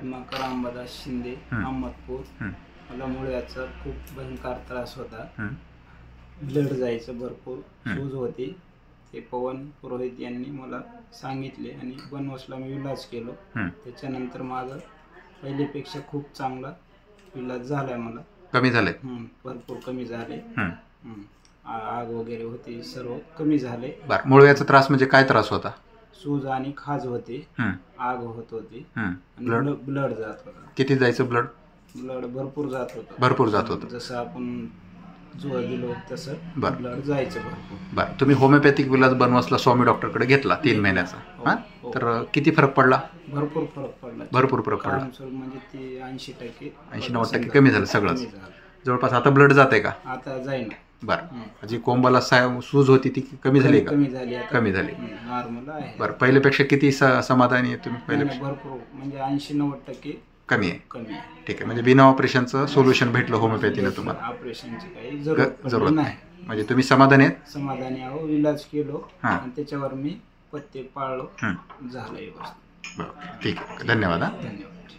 पद्माकर अंबादास शिंदे, अहमदपूर. मला मुळव्याचा खूप भयंकर त्रास होता. ब्लड जायचं भरपूर, सूज होती. ते पवन पुरोहित यांनी मला सांगितले आणि बनवसला मी इलाज केलो. त्याच्यानंतर माझं पहिलेपेक्षा खूप चांगला इलाज झालाय. मला कमी झाले, भरपूर कमी झाले. आग वगैरे होती, सर्व कमी झाले. मुळव्याचा त्रास म्हणजे काय त्रास होता? सूज आणि खाज होते, आग होत होती, ब्लड जात होता. किती जायचं ब्लड? ब्लड भरपूर जात होतं. भरपूर जात होतं. जसं आपण जोर दिलो तसं ब्लड जायचं भरपूर. बरं, तुम्ही होमिओपॅथिक इलाज बनवसला स्वामी डॉक्टरकडे घेतला 3 महिन्याचा. हां, तर किती फरक पडला? भरपूर फरक पडला. भरपूर फरक पडला. म्हणजे ते 80% 80-90% कमी झालं सगळंच जवळपास. आता ब्लड जाते का? आता जाईन. बरं, जी कोंबाला सूज होती ती कमी झाली का? कमी झाली. नॉर्मल आहे. बरं, पहिल्यापेक्षा किती समाधानी आहे तुम्ही? पहिले भरपूर म्हणजे 80-90% कमी आहे. ठीक आहे, म्हणजे बिना ऑपरेशनचं सोल्युशन भेटलं होमिओपॅथीनं तुम्हाला? ऑपरेशनची काही जरूरत नाही. म्हणजे तुम्ही समाधानी आहेत? समाधानी आहो. इलाज केलो आणि त्याच्यावर मी पथ्य पाळलो, झालं व्यवस्थित. बरं, ठीक आहे, धन्यवाद. धन्यवाद.